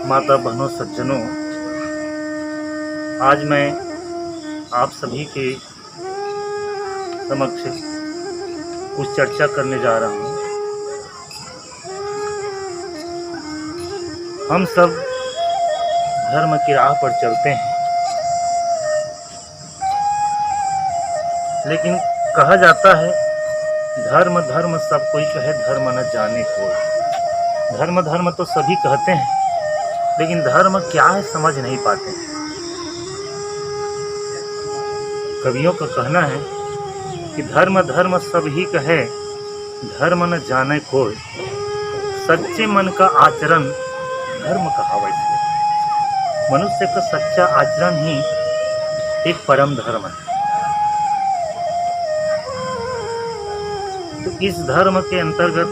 माता बहनों सज्जनों, आज मैं आप सभी के समक्ष कुछ चर्चा करने जा रहा हूँ। हम सब धर्म की राह पर चलते हैं, लेकिन कहा जाता है धर्म धर्म सब कोई कहे, धर्म न जाने कोई। धर्म धर्म तो सभी कहते हैं, लेकिन धर्म क्या है समझ नहीं पाते हैं। कवियों का कहना है कि धर्म धर्म सब ही कहे, धर्म न जाने कोई। सच्चे मन का आचरण धर्म कहावै से। मनुष्य का सच्चा आचरण ही एक परम धर्म है। तो इस धर्म के अंतर्गत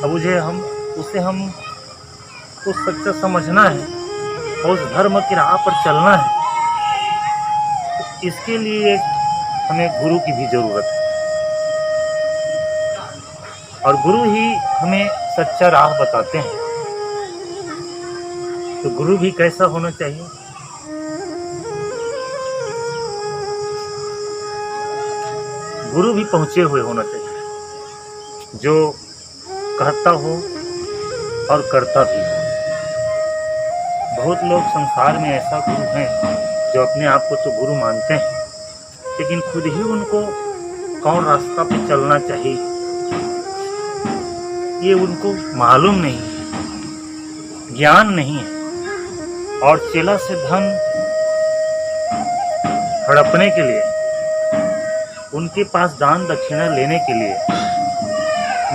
अब उसे हमको सच्चा समझना है और उस धर्म की राह पर चलना है। तो इसके लिए हमें गुरु की भी जरूरत है, और गुरु ही हमें सच्चा राह बताते हैं। तो गुरु भी कैसा होना चाहिए? गुरु भी पहुंचे हुए होना चाहिए, जो कहता हो और करता भी हो। बहुत लोग संसार में ऐसा गुरु हैं जो अपने आप को तो गुरु मानते हैं, लेकिन खुद ही उनको कौन रास्ता पे चलना चाहिए ये उनको मालूम नहीं है, ज्ञान नहीं है। और चेला से धन हड़पने के लिए, उनके पास दान दक्षिणा लेने के लिए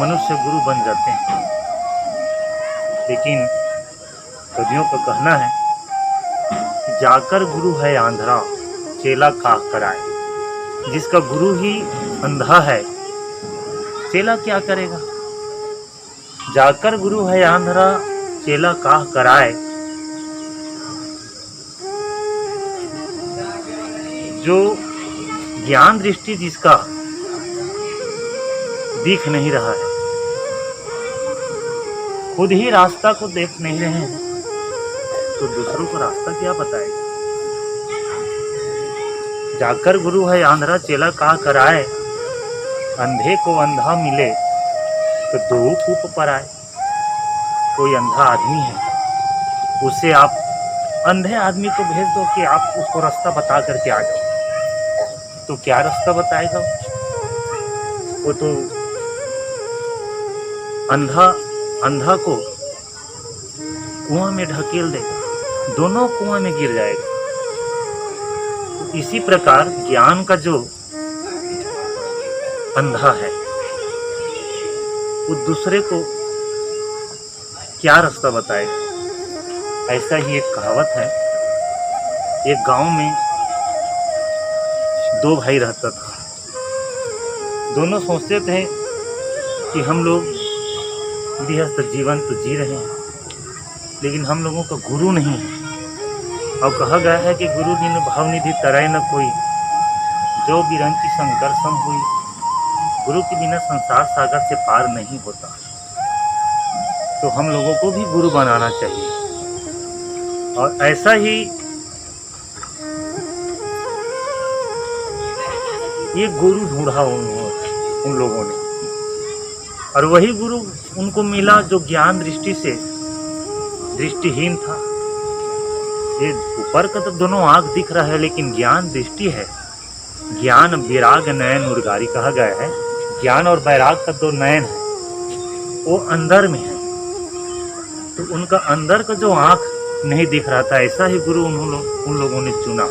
मनुष्य गुरु बन जाते हैं। लेकिन कवियों का कहना है कि जाकर गुरु है आंधरा, चेला काह कराए। जिसका गुरु ही अंधा है, चेला क्या करेगा? जाकर गुरु है आंधरा, चेला काह कराए। जो ज्ञान दृष्टि जिसका दिख नहीं रहा है, खुद ही रास्ता को देख नहीं रहे हैं, तो दूसरों को रास्ता क्या बताएगा? जाकर गुरु है आंधरा, चेला काह कराए। अंधे को अंधा मिले तो दो कूप पर आए। कोई अंधा आदमी है, उसे आप अंधे आदमी को भेज दो कि आप उसको रास्ता बता करके आ जाओ, तो क्या रास्ता बताएगा? वो तो अंधा को कुआं में ढकेल देगा, दोनों कुआं में गिर जाएगा। तो इसी प्रकार ज्ञान का जो अंधा है, वो दूसरे को क्या रास्ता बताएगा? ऐसा ही एक कहावत है। एक गांव में दो भाई रहता था। दोनों सोचते थे कि हम लोग गृहस्थ जीवन तो जी रहे हैं, लेकिन हम लोगों का गुरु नहीं है। और कहा गया है कि गुरु बिन भावनिधि तरय न कोई, जो बिरंची संकर्षण हुई। गुरु के बिना संसार सागर से पार नहीं होता। तो हम लोगों को भी गुरु बनाना चाहिए, और ऐसा ही ये गुरु ढूंढा उन लोगों ने, और वही गुरु उनको मिला जो ज्ञान दृष्टि से दृष्टिहीन था। ये ऊपर का तो दोनों आंख दिख रहा है, लेकिन ज्ञान दृष्टि है। ज्ञान विराग नयन उर्गारी कहा गया है। ज्ञान और वैराग का दो नयन है, वो अंदर में है। तो उनका अंदर का जो आंख नहीं दिख रहा था, ऐसा ही गुरु उन लोगों ने चुना।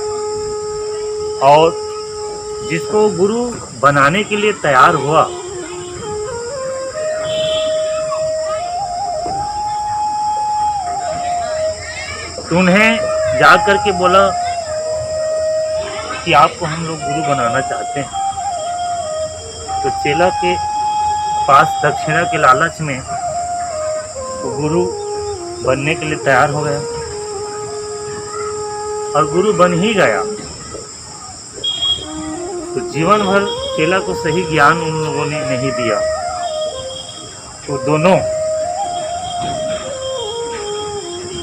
और जिसको गुरु बनाने के लिए तैयार हुआ, तो उन्हें जा करके बोला कि आपको हम लोग गुरु बनाना चाहते हैं। तो चेला के पास दक्षिणा के लालच में वो गुरु बनने के लिए तैयार हो गया, और गुरु बन ही गया। तो जीवन भर चेला को सही ज्ञान उन लोगों ने नहीं दिया। तो दोनों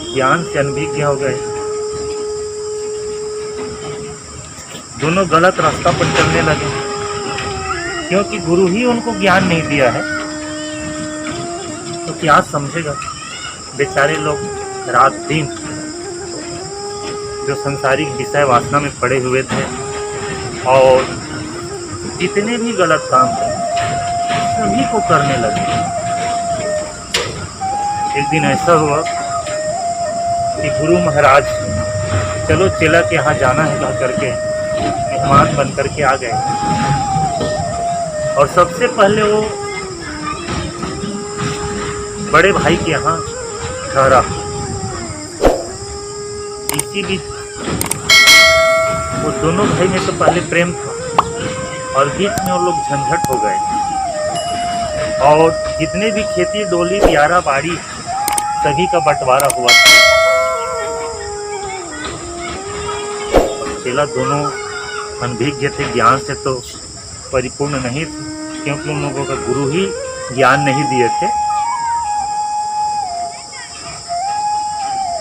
ज्ञान से अनभिज्ञ हो गए। दोनों गलत रास्ता पर चलने लगे, क्योंकि गुरु ही उनको ज्ञान नहीं दिया है। तो क्या समझेगा बेचारे लोग, रात दिन जो संसारिक विषय वासना में पड़े हुए थे और जितने भी गलत काम थे सभी को करने लगे। एक दिन ऐसा हुआ कि गुरु महाराज चलो चेला के यहाँ जाना है कह करके मेहमान बन करके आ गए। और सबसे पहले वो बड़े भाई के यहाँ ठहरा। इसी बीच वो दोनों भाई में तो पहले प्रेम था और बीच में वो लोग झंझट हो गए और जितने भी खेती डोली ब्यारा बाड़ी सभी का बंटवारा हुआ था। चेला दोनों अनभिज्ञ थे, ज्ञान से तो परिपूर्ण नहीं थे, क्योंकि उन लोगों का गुरु ही ज्ञान नहीं दिए थे।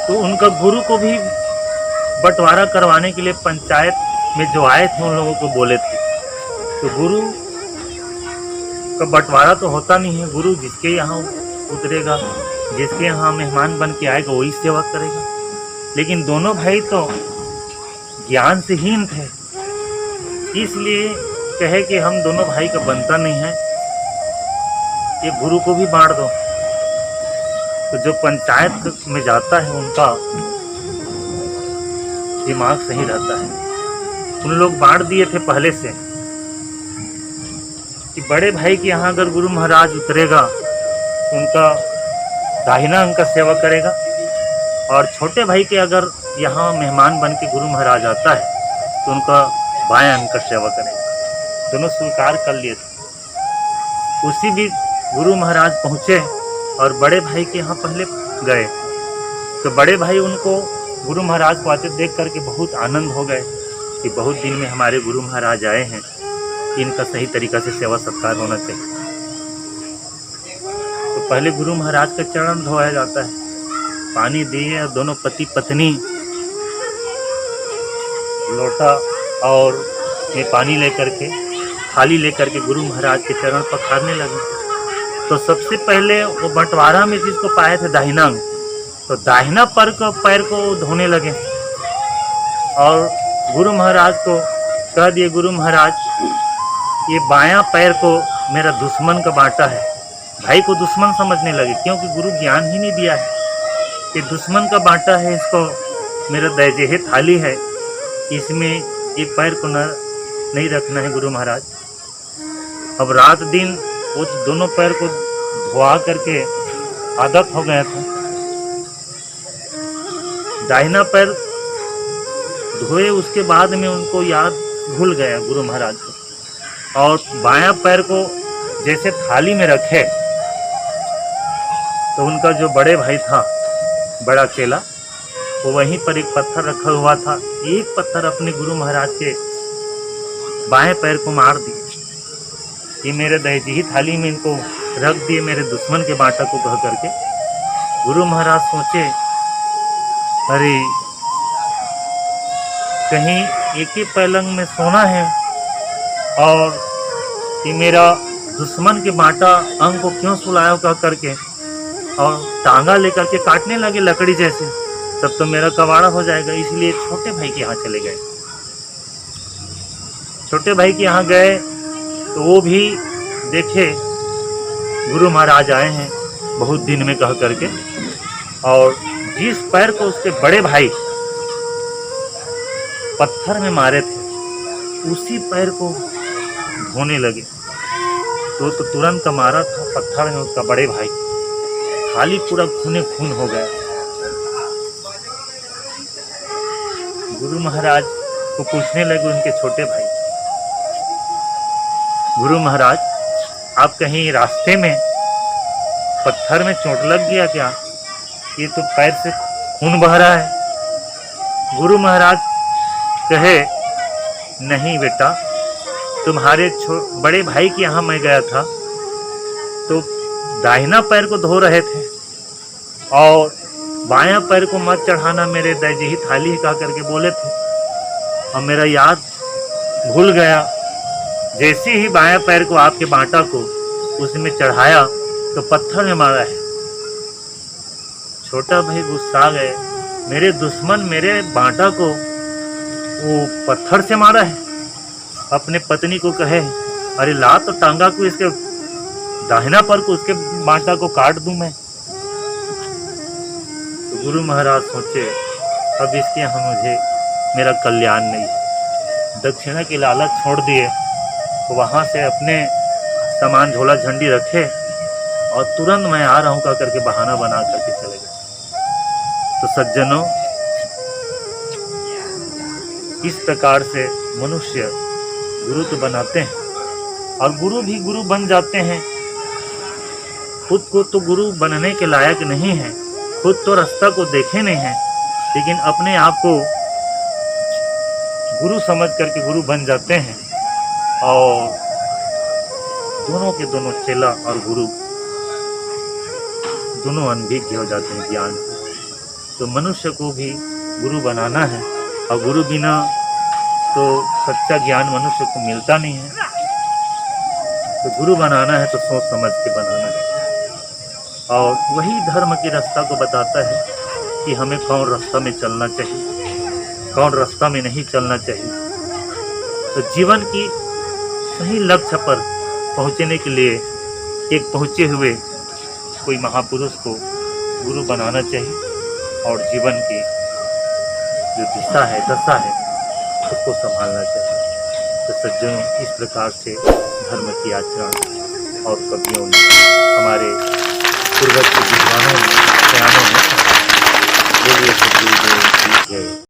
तो उनका गुरु को भी बंटवारा करवाने के लिए पंचायत में जो आए थे उन लोगों को बोले थे। तो गुरु का बंटवारा तो होता नहीं है, गुरु जिसके यहाँ उतरेगा, जिसके यहाँ मेहमान बन के आएगा वही सेवा करेगा। लेकिन दोनों भाई तो ज्ञान से हीन थे, इसलिए कहे कि हम दोनों भाई का बनता नहीं है, ये गुरु को भी बांट दो। तो जो पंचायत में जाता है उनका दिमाग सही रहता है। उन लोग बांट दिए थे पहले से कि बड़े भाई के यहाँ अगर गुरु महाराज उतरेगा तो उनका दाहिना अंग का सेवा करेगा, और छोटे भाई के अगर यहाँ मेहमान बन के गुरु महाराज आता है तो उनका बाएं अंग का सेवा करेगा। दोनों स्वीकार कर लिए थे। उसी बीच गुरु महाराज पहुँचे और बड़े भाई के यहाँ पहले गए। तो बड़े भाई उनको गुरु महाराज को आते देख करके बहुत आनंद हो गए कि बहुत दिन में हमारे गुरु महाराज आए हैं, इनका सही तरीक़ा से सेवा सत्कार होना चाहिए। तो पहले गुरु महाराज का चरण धोया जाता है, पानी दिए और दोनों पति पत्नी लोटा और में पानी लेकर के थाली लेकर के गुरु महाराज के चरण पखारने लगे। तो सबसे पहले वो बंटवारा में जिसको पाए थे दाहिना अंग, तो दाहिना पैर को धोने लगे और गुरु महाराज को कह दिए, गुरु महाराज ये बायां पैर को मेरा दुश्मन का बांटा है। भाई को दुश्मन समझने लगे, क्योंकि गुरु ज्ञान ही नहीं दिया है। ये दुश्मन का बांटा है, इसको मेरा दैजेह थाली है, इसमें एक पैर को नहीं रखना है गुरु महाराज। अब रात दिन वो दोनों पैर को धोआ करके आदत हो गया था। दाहिना पैर धोए उसके बाद में उनको याद भूल गया गुरु महाराज को, और बायां पैर को जैसे थाली में रखे तो उनका जो बड़े भाई था, बड़ा चेला, वो वहीं पर एक पत्थर रखा हुआ था। एक पत्थर अपने गुरु महाराज के बाएं पैर को मार दिए। ये मेरे दैजी थाली में इनको रख दिए, मेरे दुश्मन के बाटा को कह करके। गुरु महाराज सोचे, अरे कहीं एक ही पलंग में सोना है और ये मेरा दुश्मन के बाटा अंग को क्यों सुलाया कह करके, और टांगा लेकर के काटने लगे लकड़ी जैसे, तब तो मेरा कबाड़ा हो जाएगा। इसलिए छोटे भाई के यहाँ चले गए। छोटे भाई के यहाँ गए तो वो भी देखे गुरु महाराज आए हैं बहुत दिन में कह करके, और जिस पैर को उसके बड़े भाई पत्थर में मारे थे उसी पैर को धोने लगे। तो तुरंत का मारा था पत्थर में उसका बड़े भाई, थाली पूरा खूने खून हो गया। गुरु महाराज को पूछने लगे उनके छोटे भाई, गुरु महाराज आप कहीं रास्ते में पत्थर में चोट लग गया क्या? ये तो पैर से खून बह रहा है। गुरु महाराज कहे, नहीं बेटा, तुम्हारे बड़े भाई के यहाँ मैं गया था तो दाहिना पैर को धो रहे थे और बायां पैर को मत चढ़ाना मेरे दैजी ही थाली ही कहा करके बोले थे, और मेरा याद भूल गया। जैसे ही बायां पैर को आपके बाटा को उसमें चढ़ाया तो पत्थर में मारा है। छोटा भाई गुस्सा गए, मेरे दुश्मन मेरे बाटा को वो पत्थर से मारा है। अपने पत्नी को कहे, अरे ला तो टांगा को इसके दाहिना पर को उसके बाटा को काट दूं मैं। तो गुरु महाराज सोचे, अब इसके यहाँ मुझे मेरा कल्याण नहीं। दक्षिणा की लालच छोड़ दिए, तो वहां से अपने सामान झोला झंडी रखे और तुरंत मैं आ रहा हूं कह करके बहाना बना करके चले गए। तो सज्जनों, इस प्रकार से मनुष्य गुरु तो बनाते हैं और गुरु भी गुरु बन जाते हैं। खुद को तो गुरु बनने के लायक नहीं है, खुद तो रास्ता को देखे नहीं है, लेकिन अपने आप को गुरु समझ करके गुरु बन जाते हैं और दोनों के दोनों चेला और गुरु दोनों अनभिज्ञ हो जाते हैं ज्ञान से। तो मनुष्य को भी गुरु बनाना है और गुरु बिना तो सच्चा ज्ञान मनुष्य को मिलता नहीं है। तो गुरु बनाना है तो सोच समझ के बनाना है, और वही धर्म के रास्ता को बताता है कि हमें कौन रास्ता में चलना चाहिए, कौन रास्ता में नहीं चलना चाहिए। तो जीवन की सही लक्ष्य पर पहुंचने के लिए एक पहुंचे हुए कोई महापुरुष को गुरु बनाना चाहिए और जीवन की जो दिशा है, दशा है, उसको संभालना चाहिए। तो सज्जनों, इस प्रकार से धर्म की आचरण और कवियों ने, हमारे पूर्वज के विद्वानों ने, ज्ञानों ने, बोलिए सद्गुरुदेव की जय।